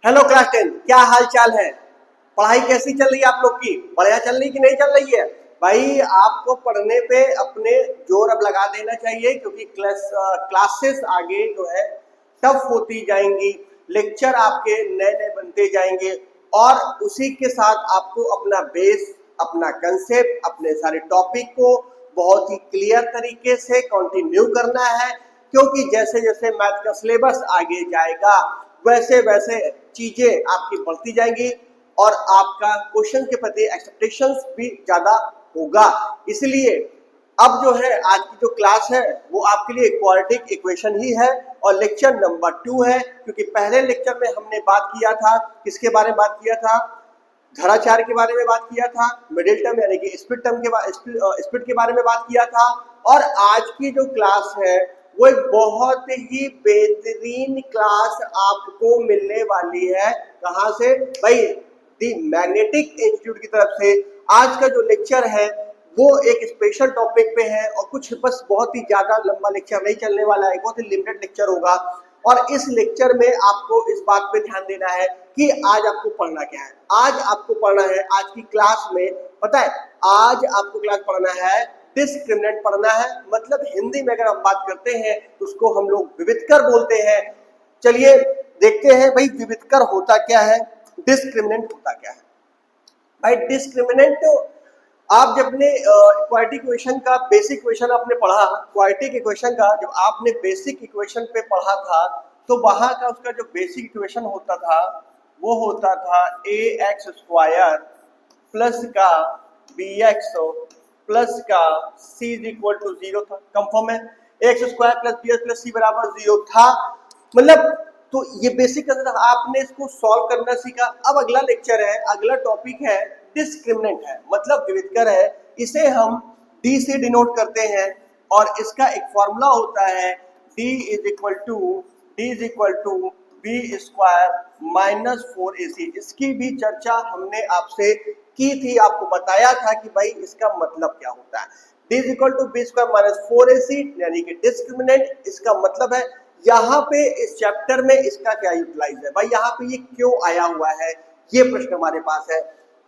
Hello class 10, क्या हाल चाल है? पढ़ाई कैसी चल रही है आप लोग की? बढ़िया चल रही कि नहीं चल रही है? भाई आपको पढ़ने पे अपने जोर अब लगा देना चाहिए क्योंकि क्लासेस आगे जो है टफ होती जाएंगी, लेक्चर आपके नए नए बनते जाएंगे और उसी के साथ आपको अपना बेस, अपना कंसेप्ट, अपने सारे टॉपिक को बहुत ही क्लियर तरीके से कंटिन्यू करना है क्योंकि जैसे जैसे मैथ का सिलेबस आगे जाएगा वैसे वैसे चीजें आपकी बढ़ती जाएंगी और आपका क्वेश्चन के प्रति एक्सपेक्टेशंस भी ज्यादा होगा। इसलिए अब जो है आज की जो क्लास है वो आपके लिए क्वाड्रेटिक इक्वेशन ही है और लेक्चर नंबर 2 है क्योंकि पहले लेक्चर में हमने बात किया था, किसके बारे में बात किया था? धराचार के बारे में बात किया था, मिडिल टर्म यानी कि स्प्लिट टर्म के स्प्लिट के बारे में बात किया था और आज की जो क्लास है वो एक बहुत ही बेहतरीन क्लास आपको मिलने वाली है। कहां से भाई? दी मैग्नेटिक इंस्टीट्यूट की तरफ से। आज का जो लेक्चर है वो एक स्पेशल टॉपिक पे है और कुछ बस बहुत ही ज्यादा लंबा लेक्चर नहीं चलने वाला है, बहुत ही लिमिटेड लेक्चर होगा और इस लेक्चर में आपको इस बात पे ध्यान देना है कि आज आपको पढ़ना क्या है। आज आपको पढ़ना है, आज की क्लास में पता है आज आपको क्लास पढ़ना है डिस्क्रिमिनेंट पढ़ना है। मतलब हिंदी में अगर हम बात करते हैं तो उसको हम लोग विविधकर बोलते हैं। चलिए देखते हैं भाई विविधकर होता क्या है, डिस्क्रिमिनेंट होता क्या है। भाई डिस्क्रिमिनेंट आप जब अपने क्वाड्रेटिक इक्वेशन का बेसिक इक्वेशन आपने पढ़ा, क्वाड्रेटिक इक्वेशन का जब आपने बेसिक इक्वेशन पे पढ़ा था तो वहां का उसका जो बेसिक इक्वेशन होता था वो होता था ax² प्लस का bx प्लस का c इज इक्वल टू 0 था। कंफर्म है? ax² plus bx plus c बराबर 0 था। मतलब तो ये बेसिक आपने इसको सॉल्व करना सीखा। अब अगला लेक्चर है, अगला टॉपिक है डिस्क्रिमिनेंट है, मतलब विविधकर है। इसे हम d से डिनोट करते हैं और इसका एक फॉर्मूला होता है d is equal to b square minus 4ac। इसकी भी चर्चा हमने आपसे की थी, आपको बताया था कि भाई इसका मतलब क्या होता है। d is equal to b square minus 4ac यानी कि डिस्क्रिमिनेंट। इसका मतलब है यहाँ पे इस चैप्टर में इसका क्या यूटिलाइज है, भाई यहाँ पे ये क्यों आया हुआ है, ये प्रश्न हमारे पास है।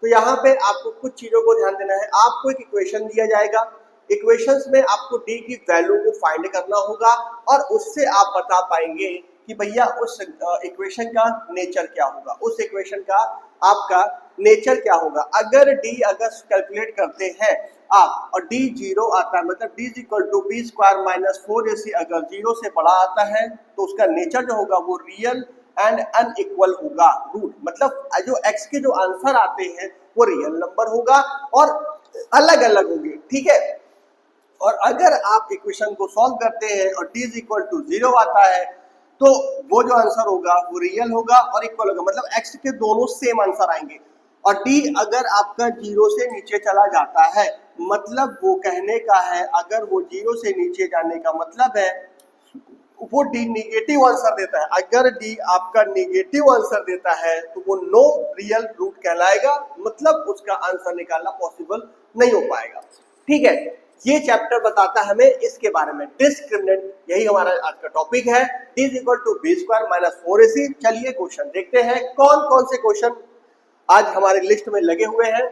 तो यहाँ पे आपको कुछ चीजों को ध्यान देना है। आपको एक इक्वेशन दिया जाएगा, इक्वेशंस में आपको d की वैल्यू को फाइंड करना होगा और उससे आप बता पाएंगे कि भैया उस इक्वेशन का नेचर क्या होगा, उस इक्वेशन का आपका नेचर क्या होगा। अगर अगर कैलकुलेट करते हैं आप और d 0 आता है, मतलब d is equal to b square minus 4ac अगर 0 से बड़ा आता है तो उसका नेचर जो होगा वो रियल एंड अनइक्वल होगा। रूट मतलब जो x के जो आंसर आते हैं वो रियल नंबर होगा और अलग अलग होंगे, ठीक है। और अगर आप इक्वेशन को सॉल्व करते हैं और d इज इक्वल टू 0 आता है तो वो जो आंसर होगा वो रियल होगा और इक्वल होगा, मतलब x के दोनों सेम आंसर आएंगे। और d अगर आपका 0 से नीचे चला जाता है, मतलब वो कहने का है अगर वो 0 से नीचे जाने का मतलब है वो d निगेटिव आंसर देता है। अगर d आपका निगेटिव आंसर देता है तो वो नो रियल रूट कहलाएगा, मतलब उसका आंसर निकालना पॉसिबल नहीं हो पाएगा, ठीक है। ये चैप्टर बताता है हमें इसके बारे में, डिस्क्रिमिनेंट। यही हमारा आज का टॉपिक है, d is equal to b square minus 4ac। चलिए क्वेश्चन देखते हैं कौन कौन से क्वेश्चन आज हमारे लिस्ट में लगे हुए हैं।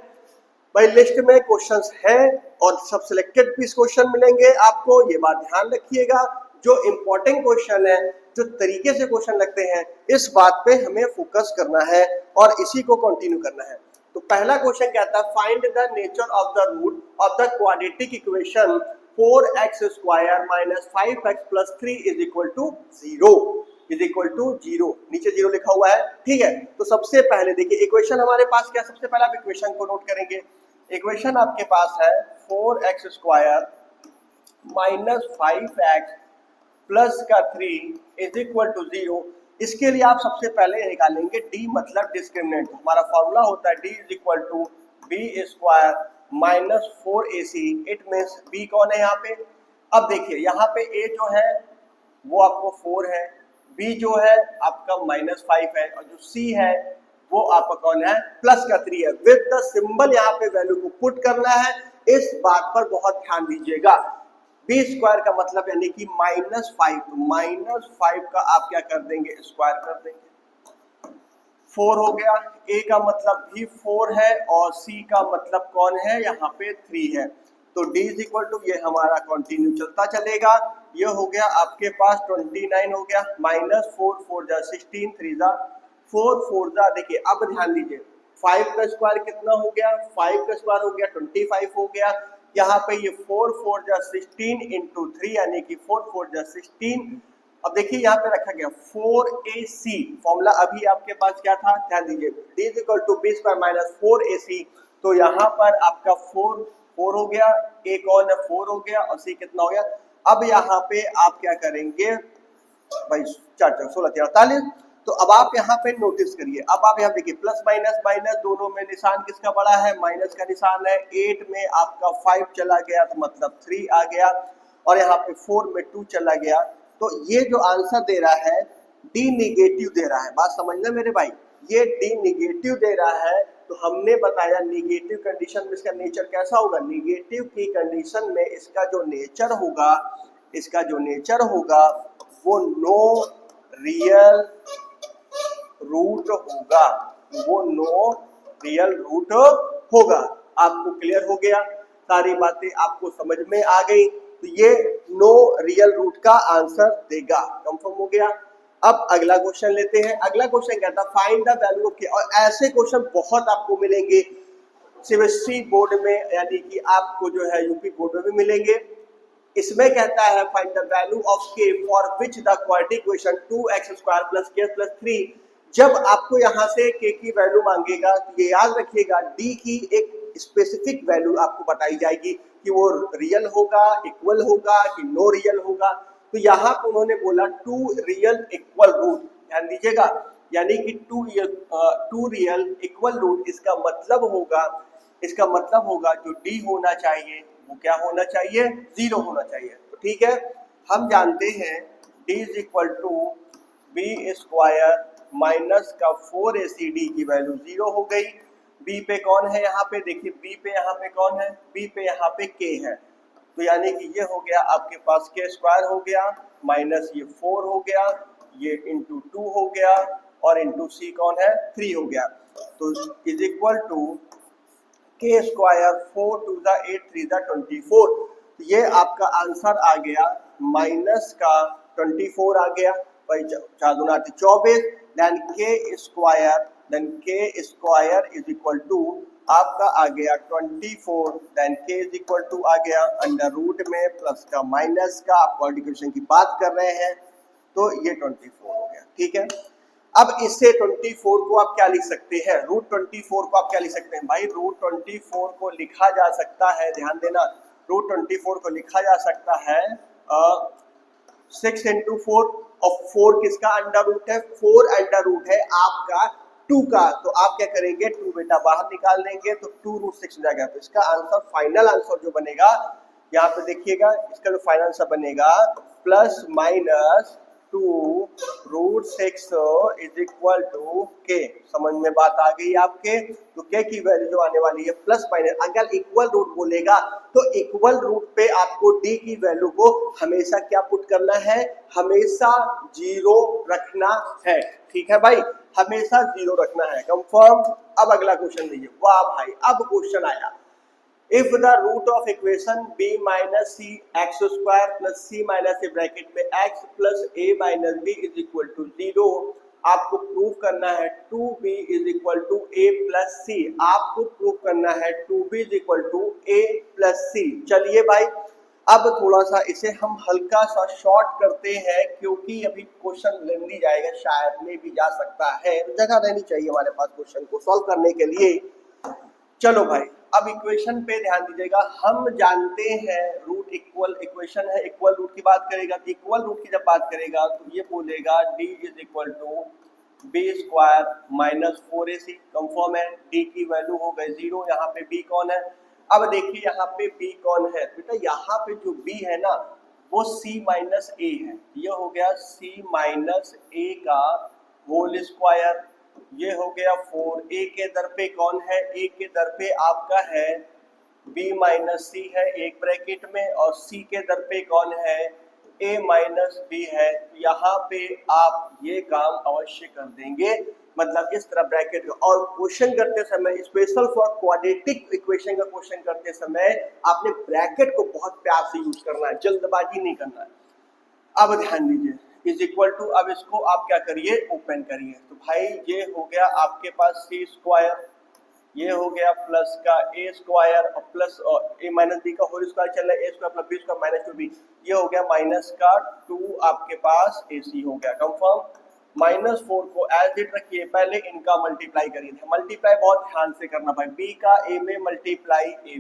भाई लिस्ट में क्वेश्चंस हैं और सब सिलेक्टेड पीस क्वेश्चन मिलेंगे आपको, ये बात ध्यान रखिएगा। जो इंपॉर्टेंट क्वेश्चन है, जो तरीके से क्वेश्चन लगते हैं, इस बात पे हमें फोकस करना है और इसी को कंटिन्यू करना है। तो पहला क्वेश्चन क्या था, find the nature of the root of the quadratic equation 4x² minus 5x plus 3 is equal to 0 is equal to 0। नीचे 0 लिखा हुआ है, ठीक है। तो सबसे पहले देखिए इक्वेशन हमारे पास क्या, सबसे पहले आप इक्वेशन को नोट करेंगे। इक्वेशन आपके पास है 4x² माइनस 5x प्लस का 3 इज इक्वल टू 0। इसके लिए आप सबसे पहले निकालेंगे d, मतलब डिस्क्रिमिनेंट। हमारा फॉर्मूला होता है d is equal to b square minus 4ac। It means b कौन है यहाँ पे? अब देखिए यहाँ पे a जो है वो आपको 4 है, b जो है आपका माइनस 5 है और जो c है वो आपका कौन है, प्लस का 3 है। विद द सिंबल यहाँ पे वैल्यू को पुट करना है, इस बात पर बहुत ध्यान दीजिएगा। बी स्क्वायर का मतलब यानी कि -5, तो -5 का आप क्या कर देंगे, स्क्वायर कर देंगे। 4 हो गया, ए का मतलब भी 4 है और सी का मतलब कौन है, यहाँ पे 3 है। तो d इज इक्वल टू ये हमारा कंटिन्यू चलता चलेगा। ये हो गया आपके पास 29 हो गया, माइनस 4 4 जा 16, 3 जा 4 4 जा, देखिए अब ध्यान दीजिए 5 का स्क्वायर कितना हो गया, 5 का स्क्वायर हो गया 25 हो गया। यहाँ पे ये 4 4 जा 16 इंटू 3 यानी कि 4 4 जा 16। अब देखिए यहाँ पे रखा गया 4ac, फॉर्मूला अभी आपके पास क्या था, ध्यान दीजिए d is equal to b square minus 4ac। तो यहाँ पर आपका 4 4 हो गया, a कौन है 4 हो गया और c कितना हो गया। अब यहाँ पे आप क्या करेंगे भाई, 4 4 16 48। तो अब आप यहाँ पे नोटिस करिए, अब आप यहाँ देखिए प्लस माइनस माइनस दोनों में निशान किसका बड़ा है, माइनस का निशान है। 8 में आपका 5 चला गया तो मतलब 3 आ गया, और यहाँ पे 4 में 2 चला गया। तो ये जो आंसर दे रहा है डी निगेटिव दे रहा है, बात समझना मेरे भाई, ये डी निगेटिव दे रहा है। तो हमने बताया निगेटिव कंडीशन में इसका नेचर कैसा होगा, निगेटिव की कंडीशन में इसका जो नेचर होगा, इसका जो नेचर होगा वो नो रियल रूट होगा, वो नो रियल रूट होगा। आपको क्लियर हो गया, सारी बातें आपको समझ में आ गई। तो ये नो रियल रूट का आंसर देगा, कंफर्म हो गया। अब अगला क्वेश्चन लेते हैं। अगला क्वेश्चन कहता है फाइंड द वैल्यू ऑफ के, और ऐसे क्वेश्चन बहुत आपको मिलेंगे सीबीएसई बोर्ड में, यानी कि आपको जो है यूपी बोर्ड में भी मिलेंगे। इसमें कहता है फाइंड द वैल्यू ऑफ के for which the quadratic equation 2x² + k + 3। जब आपको यहाँ से k की वैल्यू मांगेगा तो ये याद रखिएगा d की एक स्पेसिफिक वैल्यू आपको बताई जाएगी कि वो रियल होगा, इक्वल होगा कि नो रियल होगा। तो यहाँ पर उन्होंने बोला 2 रियल इक्वल रूट, ध्यान दीजिएगा, यानी कि 2 रियल इक्वल रूट, इसका मतलब होगा जो d होना चाहिए वो क्या होना चाहिए, 0 होना चाहिए। तो ठीक है, हम जानते हैं d is equal to b square minus का 4acd की वैल्यू 0 हो गई। b पे कौन है, यहाँ पे देखिए b पे यहाँ पे कौन है, b पे यहाँ पे k है। तो यानी कि ये हो गया आपके पास k² हो गया माइनस ये 4 हो गया, ये इंटू 2 हो गया और इंटू c कौन है 3 हो गया। तो is equal to k square 4 2 ज़ा 8 3 ज़ा 24। ये आपका आंसर आ गया माइनस का 24 आ गया भाई, 4 दूना 24, then k square is equal to आपका आ गया 24, then k is equal to आ गया अंडर रूट में प्लस का माइनस का, आप मल्टीप्लिकेशन की बात कर रहे हैं तो ये 24 हो गया। ठीक है, अब इससे 24 को आप क्या लिख सकते हैं, रूट 24 को आप क्या लिख सकते हैं भाई, रूट 24 को लिखा जा सकता है, ध्यान देना, रूट 24 को लिखा जा सकता है 6 इंटू 4, और 4 किसका अंडर रूट है, 4 अंडर रूट है आपका 2 का। तो आप क्या करेंगे, 2 बेटा बाहर निकाल देंगे तो 2 रूट 6 जाएगा। तो इसका आंसर, फाइनल आंसर जो बनेगा, यहाँ पे देखिएगा, इसका जो फाइनल आंसर बनेगा plus minus 2 root 6 is equal to k. समझ में बात आ गई आपके। तो के की वैल्यू जो आने वाली है प्लस माइनस, अगर इक्वल रूट बोलेगा तो इक्वल रूट पे आपको डी की वैल्यू को हमेशा क्या पुट करना है, हमेशा 0 रखना है। ठीक है भाई, हमेशा 0 रखना है, कंफर्म। अब अगला क्वेश्चन लीजिए, वाह भाई, अब क्वेश्चन आया, if the root of equation b minus c x² plus c minus a bracket में x plus a minus b is equal to 0, आपको प्रूव करना है 2b is equal to a plus c, आपको prove करना है 2b is equal to a plus c। चलिए भाई, अब थोड़ा सा इसे हम हल्का सा शॉर्ट करते हैं, क्योंकि अभी क्वेश्चन लेंदी जाएगा, शायद में भी जा सकता है, जगह रहनी चाहिए हमारे पास क्वेश्चन को सॉल्व करने के लिए। चलो भाई, अब इक्वेशन पे ध्यान दीजिएगा। हम जानते हैं रूट इक्वल इक्वेशन है, इक्वल रूट की बात करेगा तो इक्वल रूट की जब बात करेगा तो ये बोलेगा d is equal to b square minus 4ac, confirm है, d की वैल्यू हो गई 0, यहाँ पे b कौन है। अब देखिए यहाँ पे b कौन है बेटा, यहाँ पे जो b है ना वो c माइनस a है, ये हो गया c माइनस a का होल स्क्वायर, ये हो गया 4, a के दर पे कौन है, a के दर पे आपका है b माइनस सी है एक ब्रैकेट में, और c के दर पे कौन है a माइनस बी है, तो यहाँ पे आप ये काम अवश्य कर देंगे, मतलब इस तरह ब्रैकेट। और क्वेश्चन करते समय, स्पेशल फॉर क्वाड्रेटिक इक्वेशन का क्वेश्चन करते समय आपने ब्रैकेट को बहुत प्यार से यूज करना है, जल्दबाजी नहीं करना है। अब ध्यान दीजिए, इज इक्वल टू, अब इसको आप क्या करिए, ओपन करिए। तो भाई ये हो गया आपके पास सी स्क्वायर, ये हो गया प्लस का ए स्क्वायर और प्लस ए माइनस बी का होल स्क्वायर चल रहा है, A square plus B square minus 2b, ये हो गया माइनस का 2 आपके पास ए सी हो गया कंफर्म। -4 को एज इट रखिए, पहले इनका मल्टीप्लाई करिए, मल्टीप्लाई बहुत ध्यान से करना भाई, बी का ए में मल्टीप्लाई ए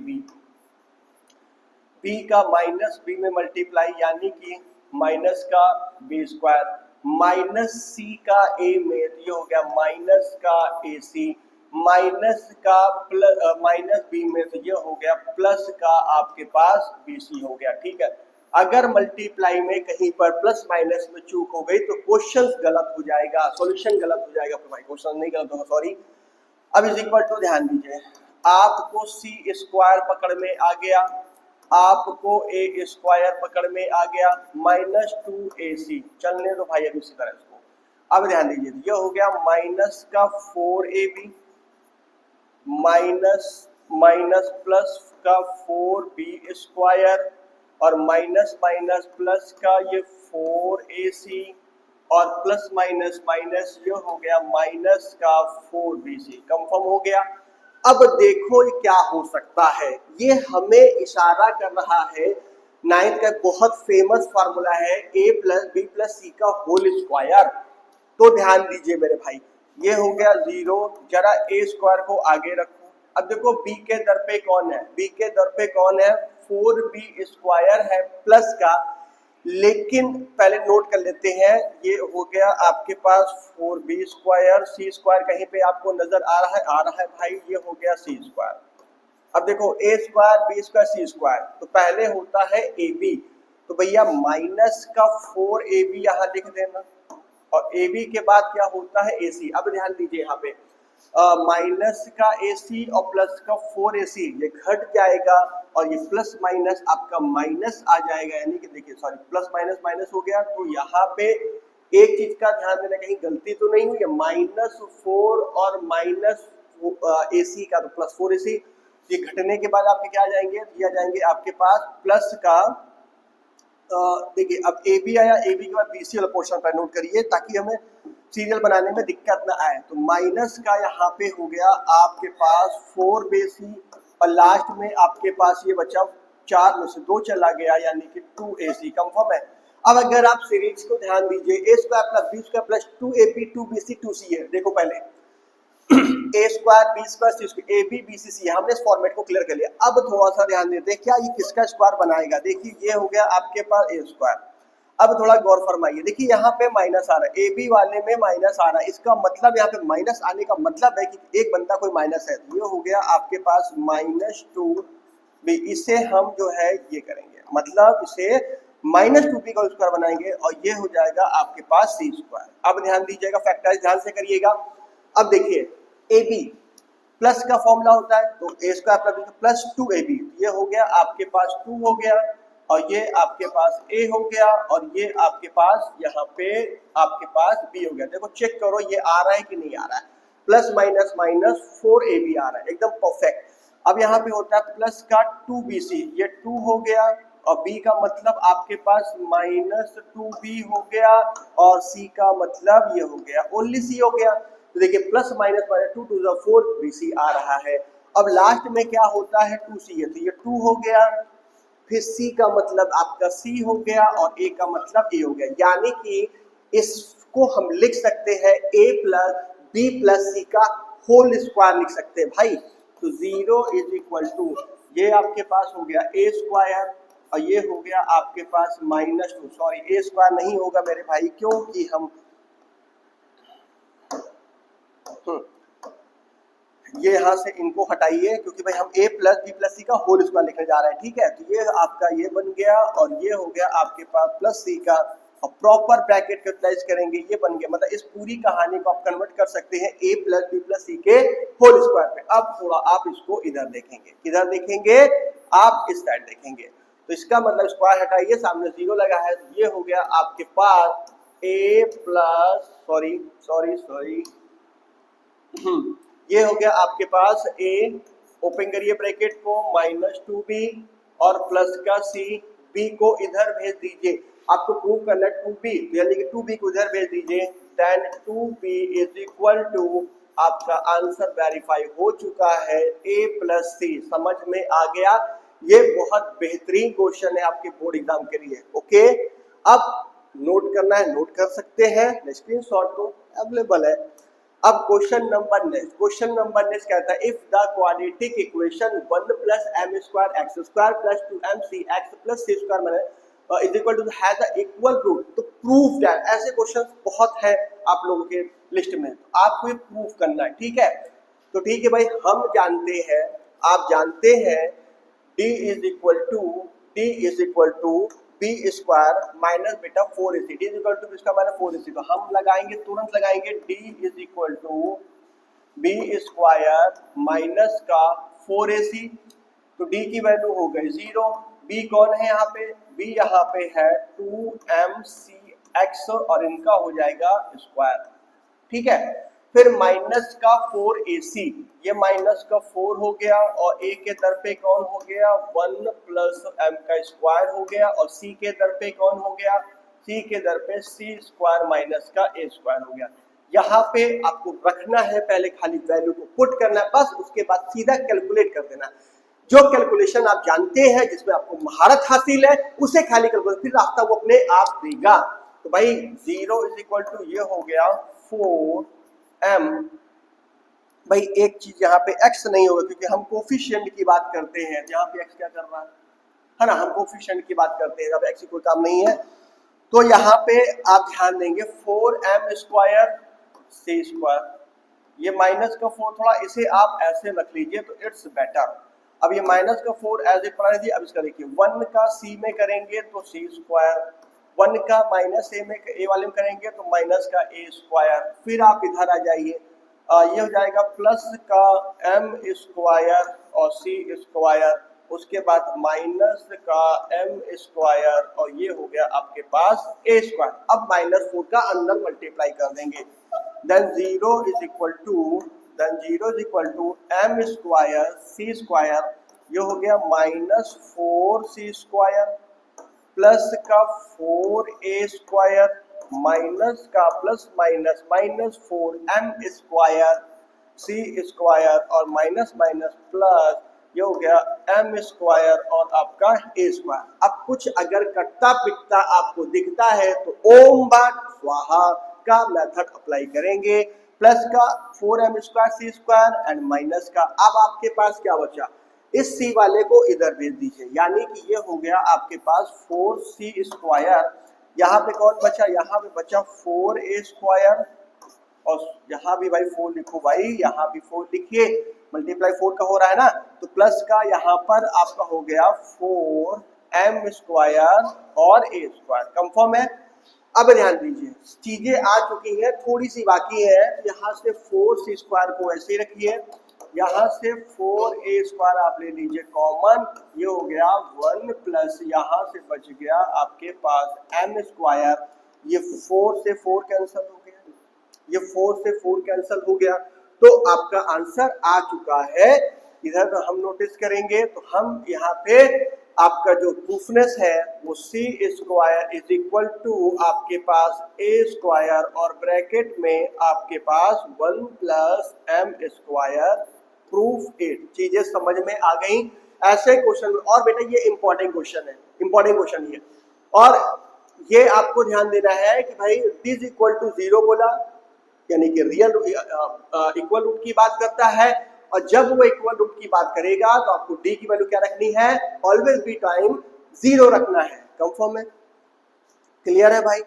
बी का माइनस बी में मल्टीप्लाई यानी कि माइनस का बी स्क्वायर, माइनस सी का ए में, तो ये हो गया माइनस का ए सी, माइनस का प्लस माइनस बी में, तो ये हो गया प्लस का आपके पास बी सी हो गया। ठीक है, अगर मल्टीप्लाई में कहीं पर प्लस माइनस में चूक हो गई तो क्वेश्चन गलत हो जाएगा, सॉल्यूशन गलत हो जाएगा, भाई क्वेश्चन नहीं गलत होगा, सॉरी। अब इज इक्वल टू, ध्यान दीजिए, आपको सी स्क्वायर पकड़ में आ गया, आपको ए स्क्वायर पकड़ में आ गया, -2ac चलने दो भाई अभी इसी तरह इसको। अब ध्यान दीजिए, ये हो गया माइनस का 4ab माइनस माइनस प्लस का 4b स्क्वायर और माइनस माइनस प्लस का ये 4ac और प्लस माइनस माइनस ये हो गया माइनस का 4bc, कंफर्म हो गया। अब देखो ये क्या हो सकता है, ये हमें इशारा कर रहा है, 9th का बहुत फेमस फार्मूला है a प्लस बी प्लस सी का होल स्क्वायर। तो ध्यान दीजिए मेरे भाई, ये हो गया 0, जरा a स्क्वायर को आगे रखो। अब देखो b के दर पे कौन है, b के दर पे कौन है, 4b स्क्वायर है प्लस का, लेकिन पहले नोट कर लेते हैं, ये हो गया आपके पास 4b स्क्वायर, सी स्क्वायर कहीं पे आपको नजर आ रहा है भाई, ये हो गया सी स्क्वायर। अब देखो a square B square C square, तो पहले होता है ab, तो भैया माइनस का 4ab यहाँ लिख देना, और ab के बाद क्या होता है ac। अब ध्यान दीजिए यहाँ पे माइनस का ac और प्लस का 4ac ये घट जाएगा और ये प्लस माइनस आपका माइनस आ जाएगा, यानी कि देखिए सॉरी प्लस माइनस माइनस हो गया। तो यहाँ पे एक चीज का ध्यान देना, कहीं गलती तो नहीं हुई है, -4 और माइनस ac का तो प्लस 4ac, ये घटने के बाद आपके क्या आ जाएंगे, दिया जाएंगे आपके पास प्लस का देखिए अब ए बी आया, ए बी के बाद बी सी वाला पोर्शन पर नोट करिए ताकि हमें सीरियल बनाने में दिक्कत ना आए। तो माइनस का यहाँ पे हो गया आपके पास 4bc और लास्ट में आपके पास ये बचा 4 में से 2 चला गया यानी कि 2ac, कंफर्म है। अब अगर आप सीरीज को ध्यान दीजिए, A square plus B square plus 2ab 2bc 2c है, देखो पहले A square B square C square A B B C C, हमने इस फॉर्मेट को क्लियर कर लिया। अब थोड़ा सा ध्यान देते हैं क्या ये किसका स्क्वायर बनाएगा, देखिए ये हो गया आपके पास ए स्क्वायर। अब थोड़ा गौर फरमाइए, देखिए यहाँ पे माइनस आ रहा है, ए बी वाले में माइनस आ रहा है, इसका मतलब यहाँ पे माइनस आने का मतलब है कि एक बंदा कोई माइनस है, तो ये हो गया आपके पास -2b, इसे हम जो है ये करेंगे, मतलब इसे -2b का स्क्वायर बनाएंगे और ये हो जाएगा आपके पास सी स्क्वायर। अब ध्यान दीजिएगा, फैक्टराइज ध्यान से करिएगा। अब देखिए ए बी प्लस का फॉर्मूला होता है, तो ए स्क्वायर प्लस 2ab, ये हो गया आपके पास 2 हो गया और ये आपके पास a हो गया और ये आपके पास यहाँ पे आपके पास b हो गया। देखो चेक करो ये आ रहा है कि नहीं आ रहा है, प्लस माइनस माइनस 4ab आ रहा है, एकदम परफेक्ट। अब यहाँ पे होता है प्लस का 2bc, ये 2 हो गया और b का मतलब आपके पास -2b हो गया और c का मतलब ये हो गया ओनली c हो गया। तो देखिए plus minus minus 2 to the 4bc आ रहा है। अब लास्ट में क्या होता है 2c है, तो ये 2 हो गया, फिर c का मतलब आपका c हो गया और a का मतलब a हो गया, यानी कि इसको हम लिख सकते हैं a plus b plus c का होल स्क्वायर लिख सकते हैं भाई। तो 0 इज इक्वल टू ये आपके पास हो गया a स्क्वायर और ये हो गया आपके पास -2, सॉरी a स्क्वायर नहीं होगा मेरे भाई, क्योंकि हम ये यहाँ से इनको हटाइए क्योंकि भाई हम a प्लस बी प्लस सी का होल स्क्वायर लिखने जा रहे हैं, ठीक है। तो ये आपका ये बन गया और ये हो गया आपके पास प्लस सी का, और प्रॉपर ब्रैकेट को यूटिलाइज करेंगे, ये बन गया, मतलब इस पूरी कहानी को आप कन्वर्ट कर सकते हैं a प्लस बी प्लस सी के होल स्क्वायर पे। अब थोड़ा आप इसको इधर देखेंगे, किधर देखेंगे आप, इस साइड देखेंगे, तो इसका मतलब स्क्वायर हटाइए, सामने जीरो लगा है, तो ये हो गया आपके पास ए प्लस सॉरी ये हो गया आपके पास ए, ओपन करिए ब्रैकेट को, -2b और प्लस का सी, बी को इधर भेज दीजिए, आपको प्रूव करना है 2b, यानी कि 2b को इधर भेज दीजिए, then 2b is equal to आपका आंसर वेरीफाई हो चुका है, a प्लस सी। समझ में आ गया? ये बहुत बेहतरीन क्वेश्चन है आपके बोर्ड एग्जाम के लिए। ओके, अब नोट करना है, नोट कर सकते हैं, स्क्रीनशॉट तो अवेलेबल है। अब क्वेश्चन नंबर नेक्स्ट कहता है, if the quadratic equation 1 plus m square x square plus 2m c x plus c square is equal to has a equal root, तो प्रूफ दैट। ऐसे क्वेश्चन बहुत है आप लोगों के लिस्ट में, तो आपको ये प्रूफ करना है, ठीक है? तो ठीक है भाई, हम जानते हैं, आप जानते हैं d is equal to b square minus बेटा 4ac, D is equal to इसका माइनस 4ac, तो हम लगाएंगे, तुरंत लगाएंगे d is equal to b square minus का 4ac, तो d की वैल्यू हो गई 0, b कौन है यहाँ पे, b यहाँ पे है 2mcx और इनका हो जाएगा स्क्वायर, ठीक है? फिर माइनस का 4ac, ये माइनस का 4 हो गया और a के दर पे कौन हो गया 1 प्लस m का स्क्वायर हो गया, और c के दर पे कौन हो गया, c के दर पे c स्क्वायर माइनस का a स्क्वायर हो गया। यहाँ पे आपको रखना है, पहले खाली वैल्यू को पुट करना है बस, उसके बाद सीधा कैलकुलेट कर देना। जो कैलकुलेशन आप जानते हैं, जिसमें आपको महारत हासिल है, उसे खाली कैलकुलेट, फिर रास्ता वो अपने आप देगा। तो भाई 0 इज इक्वल टू ये हो गया 4m, भाई एक चीज यहाँ पे x नहीं होगा क्योंकि हम कोफिशिएंट की बात करते हैं, यहाँ पे x क्या कर रहा है ना, हम कोफिशिएंट की बात करते हैं, जब x की कोई काम नहीं है, तो यहाँ पे आप ध्यान देंगे 4m स्क्वायर c स्क्वायर, ये माइनस का 4 थोड़ा इसे आप ऐसे रख लीजिए तो इट्स बेटर। अब ये माइनस का 4 एज ए पढ़ा दीजिए। अब इसका देखिए 1 का c में करेंगे तो c स्क्वायर, 1 का माइनस a में a वाले में करेंगे तो माइनस का a स्क्वायर, फिर आप इधर आ जाइए, ये हो जाएगा प्लस का m स्क्वायर और c स्क्वायर, उसके बाद माइनस का m स्क्वायर और ये हो गया आपके पास a स्क्वायर। अब -4 का अंदर मल्टीप्लाई कर देंगे, then 0 is equal to m square c square, ये हो गया -4c स्क्वायर प्लस का 4a स्क्वायर माइनस का plus minus -4m square c square और माइनस माइनस प्लस, ये हो गया m स्क्वायर और आपका a स्क्वायर। अब कुछ अगर कटता पिटता आपको दिखता है तो ओम भट स्वाहा का मेथड अप्लाई करेंगे, प्लस का 4m square c square and minus का, अब आपके पास क्या बचा, इस c वाले को इधर भेज दीजिए, यानी कि ये हो गया आपके पास 4c स्क्वायर, यहाँ पे कौन बचा, यहाँ पे बचा 4a स्क्वायर, और यहाँ भी भाई 4 लिखो भाई, यहाँ भी 4 लिखिए, मल्टीप्लाई 4 का हो रहा है ना, तो प्लस का यहाँ पर आपका हो गया 4m स्क्वायर और a स्क्वायर, कंफर्म है? अब ध्यान दीजिए, चीजें आ चुकी हैं, थोड़ी सी बाकी है, यहाँ से 4c स्क्वायर को ऐसे ही रखिए, यहाँ से 4a स्क्वायर आप ले लीजिए कॉमन, ये हो गया 1 प्लस यहाँ से बच गया आपके पास m स्क्वायर, ये 4 से 4 कैंसिल हो गया, ये 4 से 4 कैंसिल हो गया, तो आपका आंसर आ चुका है। इधर हम नोटिस करेंगे तो हम यहाँ पे आपका जो प्रूफनेस है वो c square is equal to आपके पास a स्क्वायर और ब्रैकेट में आपके पास 1 plus m square, proof it. चीजें समझ में आ गई? ऐसे क्वेश्चन, और बेटा ये इंपॉर्टेंट क्वेश्चन है, इंपॉर्टेंट क्वेश्चन ये, और ये आपको ध्यान देना है कि भाई d इज इक्वल टू 0 बोला, यानी कि रियल इक्वल रूट की बात करता है, और जब वो इक्वल रूट की बात करेगा तो आपको d की वैल्यू क्या रखनी है, ऑलवेज बी टाइम 0 रखना है। कंफर्म है? क्लियर है भाई?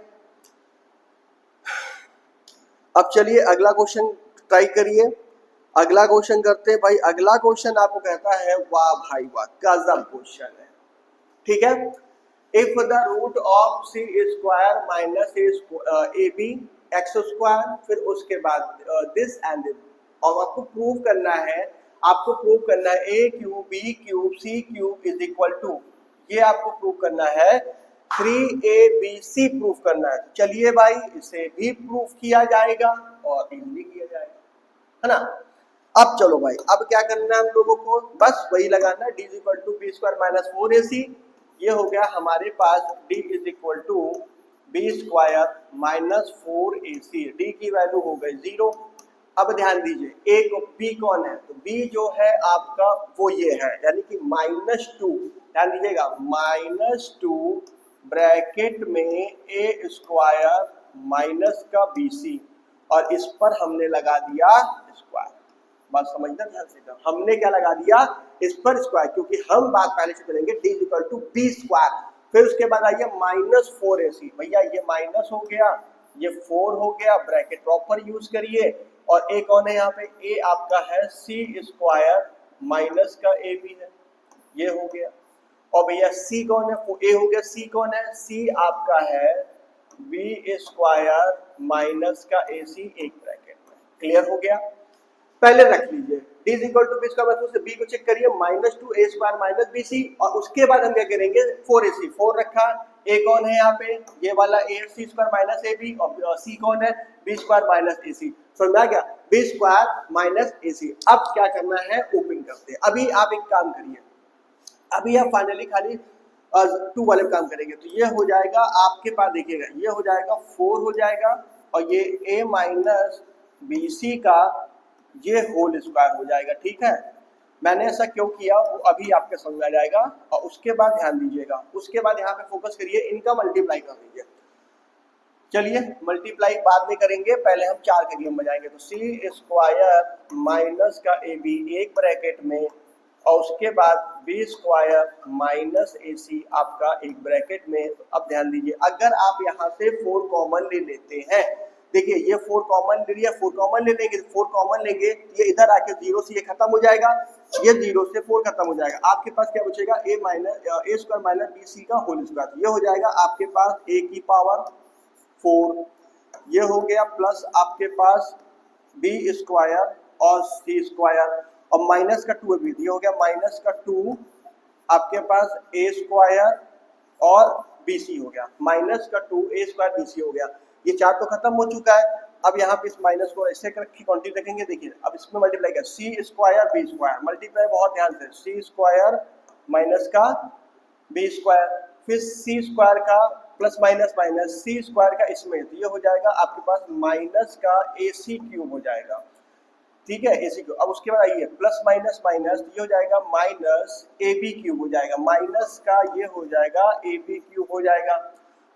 अब चलिए अगला क्वेश्चन ट्राई करिए, अगला क्वेश्चन करते हैं भाई। अगला क्वेश्चन आपको कहता है, वाह भाई वाह, गजब क्वेश्चन है, ठीक है। If the root of c square minus a b x square, फिर उसके बाद दिस एंड दिस, और आपको प्रूव करना है, आपको प्रूव करना है A cube B cube C cube is equal to, ये आपको प्रूव करना है, 3ABC प्रूव करना है। चलिए भाई इसे भी प्रूव किया जाएगा और इजीली किया जाएगा, है ना। अब चलो भाई, अब क्या करना है हम लोगों को, बस वही लगाना है, d equal to b square minus 4ac। ये हो गया हमारे पास d is equal to b square minus 4ac। d की वैल्यू हो गई 0। अब ध्यान दीजिए एक b कौन है, तो b जो है आपका वो ये है, यानी कि -2। ध्यान दीजिएगा -2 ब्रैकेट में a स्क्वायर माइनस का bc, और इस पर हमने लगा दिया स्क्वायर। बात समझना ध्यान से, हमने क्या लगा दिया इस पर स्क्वायर, क्योंकि हम बात पहले से करेंगे d equal to b square. फिर उसके बाद आइए -4ac, भैया ये माइनस हो गया, ये 4 हो गया, ब्रैकेट प्रॉपर यूज करिए। और a कौन है यहाँ पे, a आपका है c स्क्वायर माइनस का a भी है, ये हो गया। और भैया c कौन है, a हो गया, c कौन है, c आपका है b स्क्वायर माइनस का ac एक ब्रैकेट में। क्लियर हो गया, पहले रख लीजिए d is equal to b square minus, b को चेक करिए -2 a स्क्वायर माइनस bc, और उसके बाद हम क्या करेंगे 4ac, 4 रखा, a कौन है यहाँ पे, ये वाला a c square minus ab, और c कौन है b स्क्वायर माइनस ac। समझ में आ गया, b स्क्वायर माइनस ac। अब क्या करना है, ओपन करते हैं। अभी आप एक काम करिए, अभी आप फाइनली खाली 2 वाले काम करेंगे, तो ये हो जाएगा आपके पास, देखिएगा ये हो जाएगा 4 हो जाएगा, और ये a माइनस bc का ये होल स्क्वायर हो जाएगा। ठीक है, मैंने ऐसा क्यों किया वो अभी आपके समझ में आ जाएगा। और उसके बाद ध्यान दीजिएगा, उसके बाद यहाँ पे फोकस करिए, इनका मल्टीप्लाई कर दीजिए। चलिए मल्टीप्लाई बाद में करेंगे, पहले हम 4 के नियम बजाएंगे। तो सी स्क्वायर माइनस का ए बी एक ब्रैकेट में, और उसके बाद बी स्क्वायर माइनस ए सी आपका एक ब्रैकेट में। तो अब ध्यान दीजिए, अगर आप यहाँ से 4 कॉमन ले लेते हैं, देखिए ये 4 कॉमन ले लिया, 4 कॉमन ले लेंगे, 4 कॉमन लेंगे, ये इधर आके 0 से ये खत्म हो जाएगा, ये 0 से 4 खत्म हो जाएगा। आपके पास क्या बचेगा, ए स्क्वायर माइनस बी सी का होल स्क्वायर। ये हो जाएगा आपके पास a की पावर 4, ये हो गया, प्लस आपके पास बी स्क्वायर और सी स्क्वायर, और माइनस का 2 भी, ये हो गया माइनस का 2 आपके पास a स्क्वायर और बी सी हो गया, माइनस का 2 a स्क्वायर बी सी हो गया। ये 4 तो खत्म हो चुका है। अब यहाँ पे इस माइनस को ऐसे रखी क्वांटिटी रखेंगे, देखिए अब इसमें मल्टीप्लाई कर, सी स्क्वायर बी स्क्वायर, मल्टीप्लाई बहुत ध्यान से, सी स्क्वायर माइनस का बी स्क्वायर, फिर सी स्क्वायर का प्लस माइनस माइनस सी स्क्वायर का इसमें, तो ये हो जाएगा आपके पास माइनस का ए सी क्यूब हो जाएगा। ठीक है, ए सी क्यूब। अब उसके बाद आइए प्लस माइनस माइनस, ये हो जाएगा माइनस ए बी क्यूब हो जाएगा, माइनस का ये हो जाएगा ए बी क्यूब हो जाएगा।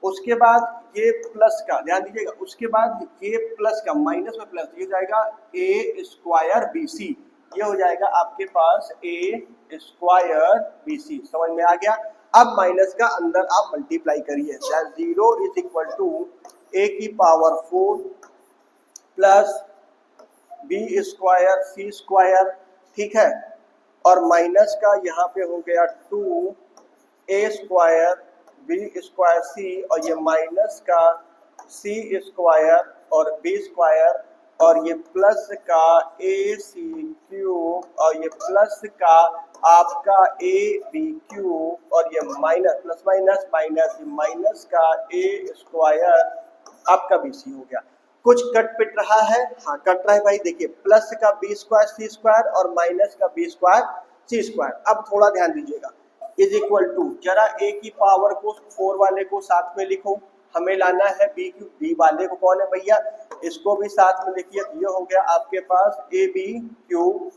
उसके बाद ये प्लस का, ध्यान दीजिएगा, उसके बाद ये प्लस का, माइनस में प्लस, ये जाएगा ए स्क्वायर बी सी, ये हो जाएगा आपके पास ए स्क्वायर बी सी। समझ में आ गया। अब माइनस का अंदर आप मल्टीप्लाई करिए, 0 इज इक्वल टू ए की पावर 4 प्लस बी स्क्वायर सी स्क्वायर, ठीक है, और माइनस का यहाँ पे हो गया 2 ए स्क्वायर बी स्क्वायर सी, और ये माइनस का सी स्क्वायर और बी स्क्वायर, और ये प्लस का ए सी क्यूब, और ये प्लस का आपका ए बी क्यूब, और ये minus plus minus minus minus का ए स्क्वायर आपका बी सी हो गया। कुछ कट पिट रहा है, हाँ कट रहा है भाई, देखिए प्लस का बी स्क्वायर सी स्क्वायर और माइनस का बी स्क्वायर सी स्क्वायर। अब थोड़ा ध्यान दीजिएगा, इज इक्वल टू, जरा ए की पावर को 4 वाले को साथ में लिखो, हमें लाना है बी क्यूब, बी वाले को कौन है भैया, इसको भी साथ में लिखिए। ये हो गया आपके पास ए बी क्यूब,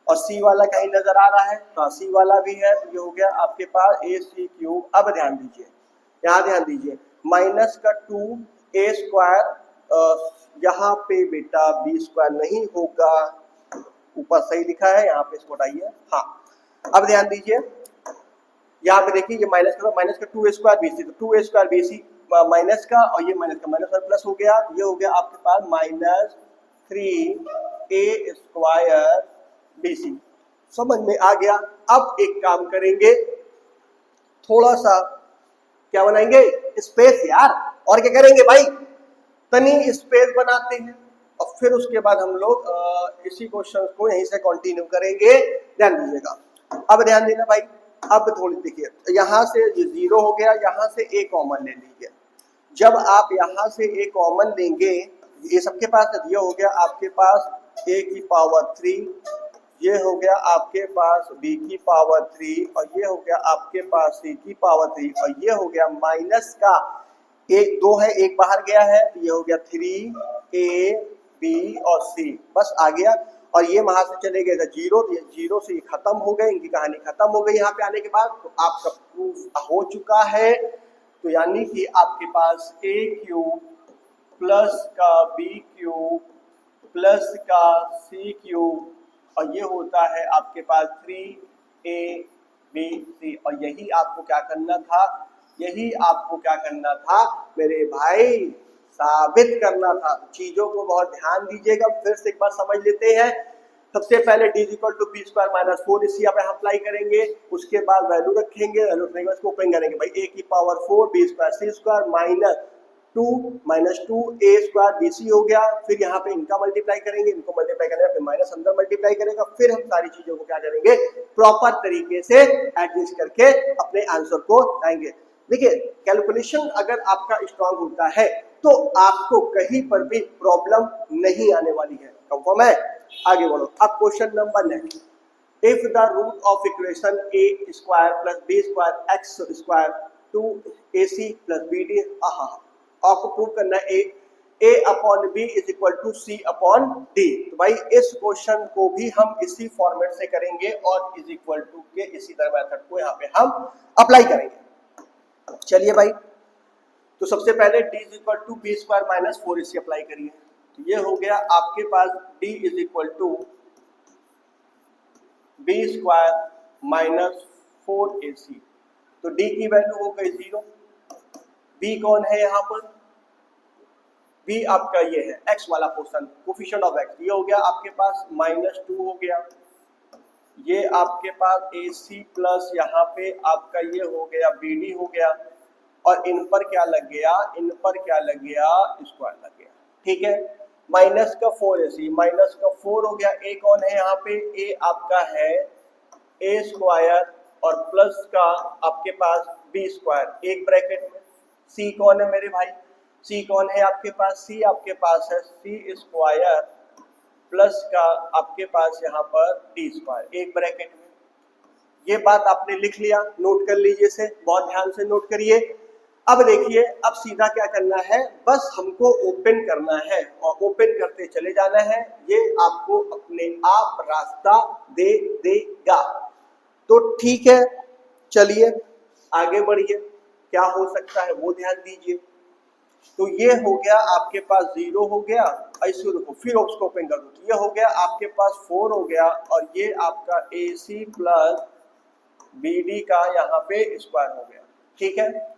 और सी वाला कहीं नजर आ रहा है, हाँ सी वाला भी है, तो ये हो गया आपके पास ए सी क्यूब। अब ध्यान दीजिए, यहाँ ध्यान दीजिए, माइनस का 2 ए स्क्वायर, यहाँ पे बेटा बी स्क्वायर नहीं होगा, ऊपर सही लिखा है, यहाँ पे इसको हटाइए, हाँ। अब ध्यान दीजिए, यहाँ पे देखिए ये माइनस का 2 स्क्वायर बी सी, तो 2 स्क्वायर बी सी माइनस का, और ये माइनस का माइनस का प्लस हो गया, ये हो गया आपके पास -3 ए स्क्वायर बी सी। समझ में आ गया। अब एक काम करेंगे, थोड़ा सा क्या बनाएंगे, स्पेस यार, और क्या करेंगे भाई, तनी स्पेस बनाते हैं, और फिर उसके बाद हम लोग इसी क्वेश्चन को यहीं से कंटिन्यू करेंगे। ध्यान दीजिएगा, अब ध्यान देना भाई, अब थोड़ी देखिए, यहाँ से ये 0 हो गया, यहाँ से a कॉमन ले लीजिए। जब आप यहाँ से a कॉमन लेंगे, ये सबके पास ये हो गया आपके पास a की पावर 3, ये हो गया आपके पास b की पावर 3, और ये हो गया आपके पास c की पावर 3, और ये हो गया माइनस का एक 2 है, एक बाहर गया है, ये हो गया 3a b और c, बस आ गया। और ये वहां से चले गए थे 0, जीरो से खत्म हो गए, इनकी कहानी खत्म हो गई। यहाँ पे आने के बाद तो आपका प्रूफ हो चुका है। तो यानी कि आपके पास a क्यूब प्लस का b क्यूब प्लस का c क्यूब, और ये होता है आपके पास 3abc। और यही आपको क्या करना था, यही आपको क्या करना था मेरे भाई, साबित करना था। चीजों को बहुत ध्यान दीजिएगा, फिर से एक बार समझ लेते हैं। सबसे पहले d equal to b square minus 4 इसी यहाँ पे अप्लाई करेंगे, उसके बाद वैल्यू रखेंगे, वैल्यू रखने के बाद इसको ओपन करेंगे भाई, a की power 4 b square C square minus 2 a square bc हो गया। फिर यहाँ पे इनका मल्टीप्लाई करेंगे, इनको मल्टीप्लाई करेंगे, फिर माइनस अंदर मल्टीप्लाई करेगा, फिर हम सारी चीजों को क्या करेंगे, प्रॉपर तरीके से एडजस्ट करके अपने आंसर को लाएंगे। देखिए, कैलकुलेशन अगर आपका स्ट्रांग होता है तो आपको कहीं पर भी प्रॉब्लम नहीं आने वाली है। कंफर्म है? आगे बढ़ो। अब question number next, if the root of equation a square plus b square x square 2ac plus bd, आपको प्रूव करना है a upon b is equal to c upon d। तो भाई इस क्वेश्चन को भी हम इसी फॉर्मेट से करेंगे और इज इक्वल टू के इसी तरह मेथड को यहाँ पे हम अप्लाई करेंगे। चलिए भाई, तो सबसे पहले d is equal to b square minus 4 इसी अप्लाई करिए। तो ये हो गया आपके पास d is equal to b square minus 4ac। तो d की वैल्यू हो गई 0, b कौन है यहाँ पर, b आपका ये है x वाला पोर्शन, कोफिशिएंट ऑफ x, ये हो गया आपके पास -2 हो गया, ये आपके पास ac प्लस यहाँ पे आपका ये हो गया bd हो गया, और इन पर क्या लग गया, इन पर क्या लग गया, स्क्वायर लग गया। ठीक है, माइनस का 4ac, माइनस का 4 हो गया, a कौन है यहाँ पे, a आपका है a स्क्वायर और प्लस का आपके पास b स्क्वायर एक ब्रैकेट में, c कौन है मेरे भाई, c कौन है आपके पास, c आपके पास है c स्क्वायर प्लस का आपके पास यहाँ पर d स्क्वायर एक ब्रैकेट में। ये बात आपने लिख लिया, नोट कर लीजिए, से बहुत ध्यान से नोट करिए। अब देखिए, अब सीधा क्या करना है, बस हमको ओपन करना है और ओपन करते चले जाना है, ये आपको अपने आप रास्ता दे देगा। तो ठीक है, चलिए आगे बढ़िए, क्या हो सकता है वो ध्यान दीजिए। तो ये हो गया आपके पास 0 हो गया, ऐसे रुको, फिर उसको ओपन कर दो, तो ये हो गया आपके पास 4 हो गया, और ये आपका AC प्लस BD का यहाँ पे स्क्वायर हो गया। ठीक है,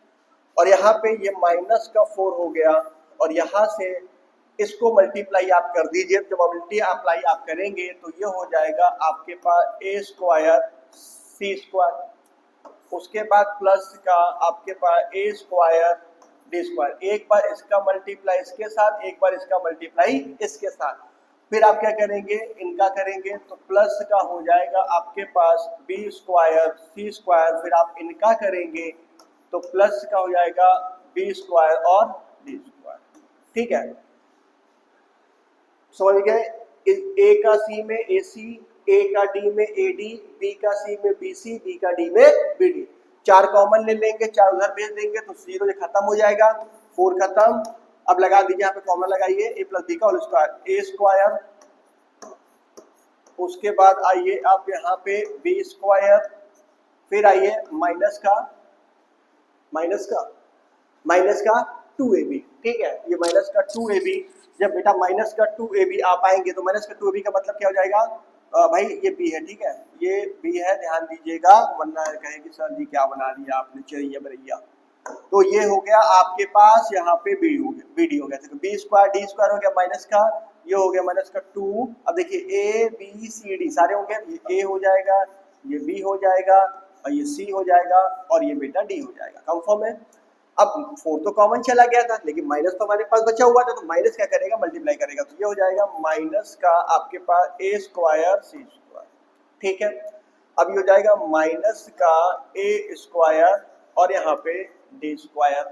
और यहाँ पे ये माइनस का 4 हो गया, और यहाँ से इसको मल्टीप्लाई आप कर दीजिए। जब मल्टीप्लाई आप करेंगे तो ये हो जाएगा आपके पास a स्क्वायर c स्क्वायर, उसके बाद प्लस का आपके पास a स्क्वायर d स्क्वायर, एक बार इसका मल्टीप्लाई इसके साथ, एक बार इसका मल्टीप्लाई इसके साथ, फिर आप क्या करेंगे, इनका करेंगे, तो प्लस का हो जाएगा आपके पास b स्क्वायर c स्क्वायर, फिर आप इनका करेंगे तो प्लस का हो जाएगा b स्क्वायर और d स्क्वायर। ठीक है, समझ गए, a का c में ac, a का d में ad, b का c में bc, b का d में bd, चार कॉमन ले लेंगे, चार उधर भेज देंगे तो 0 से खत्म हो जाएगा, 4 खत्म। अब लगा दीजिए, यहाँ पे कॉमन लगाइए, a प्लस b का होल स्क्वायर, a स्क्वायर, उसके बाद आइए आप यहाँ पे b स्क्वायर, फिर आइए माइनस का 2ab। ठीक है, ये माइनस का 2ab, जब बेटा माइनस का 2ab आप आएंगे तो माइनस का 2ab का मतलब क्या हो जाएगा, भाई ये b है। ठीक है, ये b है, ध्यान दीजिएगा, वरना कहेंगे सर जी क्या बना दिया आपने, चलिए भैया। तो ये हो गया आपके पास यहाँ पे bd हो गया, तो b स्क्वायर d स्क्वायर हो गया माइनस का, ये हो गया माइनस का 2। अब देखिए a b c d सारे होंगे, ये a हो जाएगा, ये b हो जाएगा, और ये c हो जाएगा, और ये बेटा d हो जाएगा। कंफर्म है? अब 4 तो कॉमन चला गया था, लेकिन माइनस तो हमारे पास बचा हुआ था, तो माइनस क्या करेगा, मल्टीप्लाई करेगा, तो ये हो जाएगा माइनस का आपके पास a स्क्वायर c स्क्वायर। ठीक है, अब ये हो जाएगा माइनस का ए स्क्वायर और यहाँ पे डी स्क्वायर,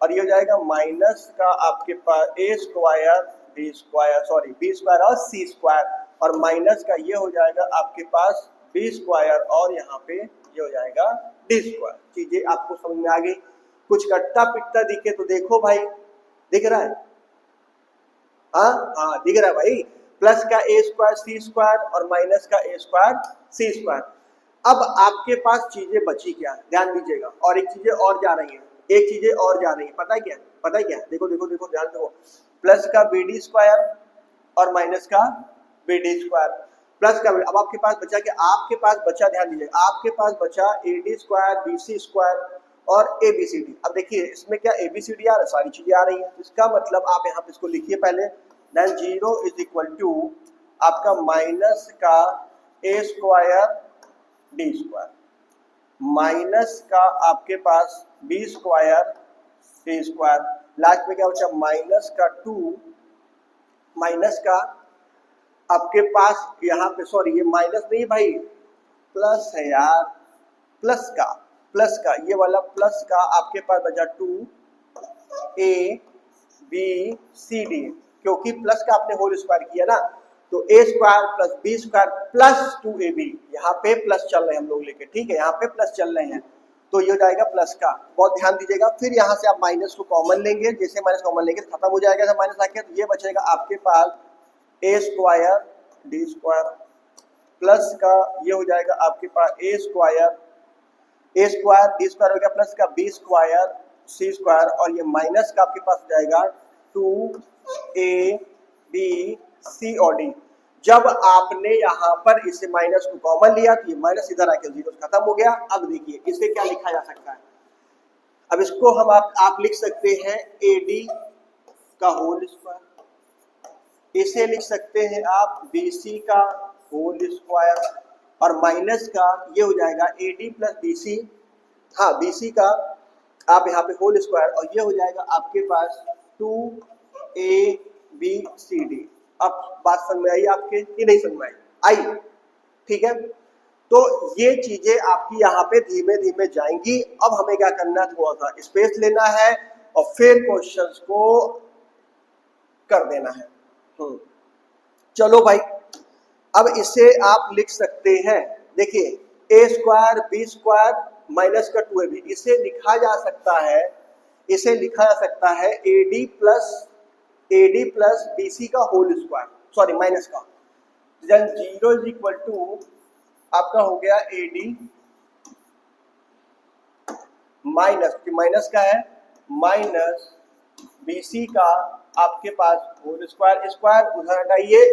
और ये हो जाएगा माइनस का आपके पास A square D square, sorry B square और सी स्क्वायर, और माइनस का ये हो जाएगा आपके पास बी स्क्वायर और यहाँ पे ये हो जाएगा डी स्क्वायर। चीजें आपको समझ में आ गई? कुछ कटता पिटता दिखे तो देखो भाई, दिख रहा है? हाँ दिख रहा है भाई। प्लस का ए स्क्वायर सी स्क्वायर और माइनस का ए स्क्वायर सी स्क्वायर। अब आपके पास चीजें बची क्या, ध्यान दीजिएगा, और एक चीजें और जा रही है, एक चीजें और जा रही है, पता है क्या, पता है क्या, देखो देखो देखो ध्यान दो, प्लस का बी डी स्क्वायर और माइनस का बी डी स्क्वायर, प्लस का, अब आपके पास बचा क्या, आपके पास बचा, ध्यान दीजिएगा, आपके पास बचा a d square b c square और ए बी सी डी। अब देखिए इसमें क्या ए बी सी डी आ रहा है, सारी चीजें आ रही हैं, इसका मतलब आप यहाँ पे इसको लिखिए पहले, देन 0 इज इक्वल टू आपका माइनस का A square D square minus का आपके पास बी स्क्वायर सी स्क्वायर, लास्ट में क्या बचा माइनस का 2, माइनस का आपके पास यहाँ पे, सॉरी ये माइनस नहीं भाई, प्लस है यार, प्लस का ये वाला प्लस का आपके पास बचा 2 ए बी सी डी, क्योंकि प्लस का आपने होल स्क्वायर किया ना, तो A square plus B square plus 2ab, यहाँ पे प्लस चल रहे हैं हम लोग लेके, ठीक है, यहाँ पे प्लस चल रहे हैं, तो ये हो जाएगा प्लस का, बहुत ध्यान दीजिएगा। फिर यहाँ से आप माइनस को कॉमन लेंगे, जैसे माइनस कॉमन लेंगे तो खत्म हो जाएगा, जब माइनस आके तो ये बचेगा आपके पास A square D square plus का ये हो जाएगा आपके पास ए स्क्वायर डी स्क्वायर हो गया, प्लस का बी स्क्वायर सी स्क्वायर, और ये माइनस का आपके पास हो जाएगा 2a b c और d। जब आपने यहाँ पर इसे माइनस को कॉमन लिया तो ये माइनस इधर आके जीरो खत्म हो गया। अब देखिए इसे क्या लिखा जा सकता है, अब इसको हम आप लिख सकते हैं ad का होल स्क्वायर, इसे लिख सकते हैं आप bc का होल स्क्वायर, और माइनस का ये हो जाएगा ad प्लस bc, हाँ bc का आप यहाँ पे होल स्क्वायर, और ये हो जाएगा आपके पास 2abcd। अब बात समझ में आई आपके कि नहीं समझ में आई? ठीक है, तो ये चीजें आपकी यहाँ पे धीमे धीमे जाएंगी। अब हमें क्या करना है, थोड़ा सा स्पेस लेना है और फिर क्वेश्चंस को कर देना है। चलो भाई, अब इसे आप लिख सकते हैं, देखिए ए स्क्वायर बी स्क्वायर माइनस का 2ab, इसे लिखा जा सकता है, इसे लिखा जा सकता है ad प्लस bc का होल स्क्वायर, सॉरी माइनस का, देन 0 इज इक्वल टू आपका हो गया ad माइनस का है माइनस bc का आपके पास होल स्क्वायर, स्क्वायर उधर हटाइए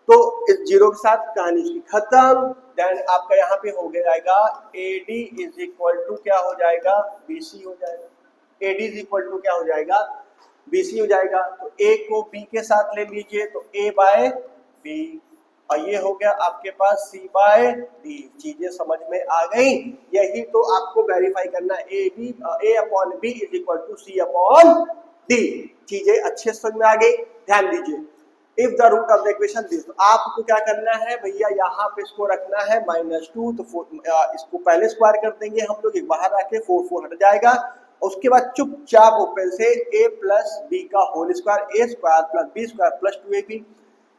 तो इस जीरो के साथ कहानी इसकी खत्म। देन आपका यहाँ पे हो जाएगा ad इज इक्वल टू क्या हो जाएगा, bc हो जाएगा, ad इज इक्वल टू क्या हो जाएगा, bc हो जाएगा। तो a को b के साथ ले लीजिए तो a बाय b, और ये हो गया आपके पास c बाय d। चीजें समझ में आ गई? यही तो आपको वेरीफाई करना है, a upon b is equal to c upon d। चीजें अच्छे समझ में आ गई? ध्यान दीजिए, if the root of the equation this, तो आपको क्या करना है भैया, यहाँ पे इसको रखना है -2, तो इसको पहले स्क्वायर कर देंगे हम लोग, एक बाहर आके 4 हट जाएगा, उसके बाद चुपचाप ओपन से a प्लस बी का whole square, A square plus B square plus 2ab,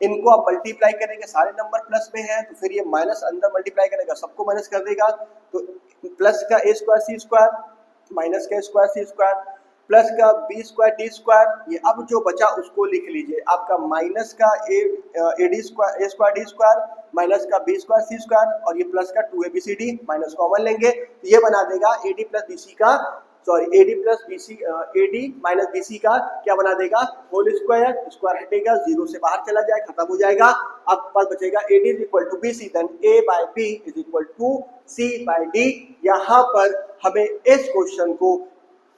इनको आप मल्टीप्लाई करेंगे, सारे नंबर प्लस में है तो फिर ये माइनस अंदर मल्टीप्लाई करेगा, सबको माइनस कर देगा, तो प्लस का A square C square minus का स्क्वायर सी स्क्वायर प्लस का बी स्क्वायर डी स्क्वायर, ये अब जो बचा उसको लिख लीजिए, आपका माइनस का A square D square minus का बी स्क्वायर सी स्क्वायर, और ये प्लस का 2abcd, माइनस कॉमन लेंगे तो ये बना देगा ad प्लस bc का, sorry ad plus bc ad minus bc का क्या बना देगा, होल स्क्वायर, स्क्वायर हटेगा, जीरो से बाहर चला जाए, खत्म हो जाएगा। आपके पास बचेगा ad is equal to bc, then a by b is equal to c by d। यहाँ पर हमें इस क्वेश्चन को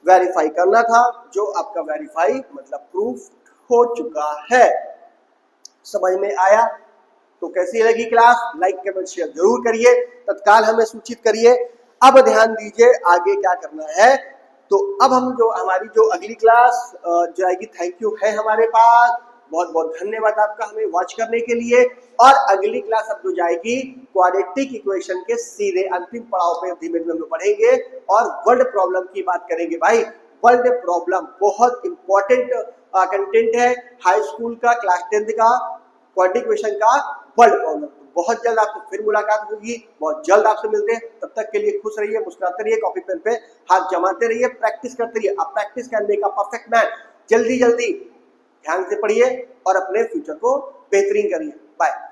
वेरीफाई करना था, जो आपका वेरीफाई मतलब प्रूफ हो चुका है। समझ में आया? तो कैसी लगी क्लास? लाइक कमेंट शेयर जरूर करिए, तत्काल हमें सूचित करिए। अब ध्यान दीजिए आगे क्या करना है, तो अब हम जो हमारी जो अगली क्लास जाएगी, थैंक यू है हमारे पास बहुत बहुत धन्यवाद आपका हमें वॉच करने के लिए। और अगली क्लास अब जो जाएगी क्वाड्रेटिक इक्वेशन के सीधे अंतिम पड़ाव पे धीमे धीमे हम लोग बढ़ेंगे और वर्ड प्रॉब्लम की बात करेंगे। भाई वर्ड प्रॉब्लम बहुत इंपॉर्टेंट कंटेंट है हाई स्कूल का, क्लास 10th का, क्वाड्रेटिक इक्वेशन का वर्ड प्रॉब्लम। बहुत जल्द आपसे फिर मुलाकात होगी, बहुत जल्द आपसे मिलते हैं। तब तक के लिए खुश रहिए, मुस्कुराते रहिए, कॉपी पेन पे हाथ जमाते रहिए, प्रैक्टिस करते रहिए। आप practice can make a perfect man. जल्दी जल्दी ध्यान से पढ़िए और अपने फ्यूचर को बेहतरीन करिए। बाय।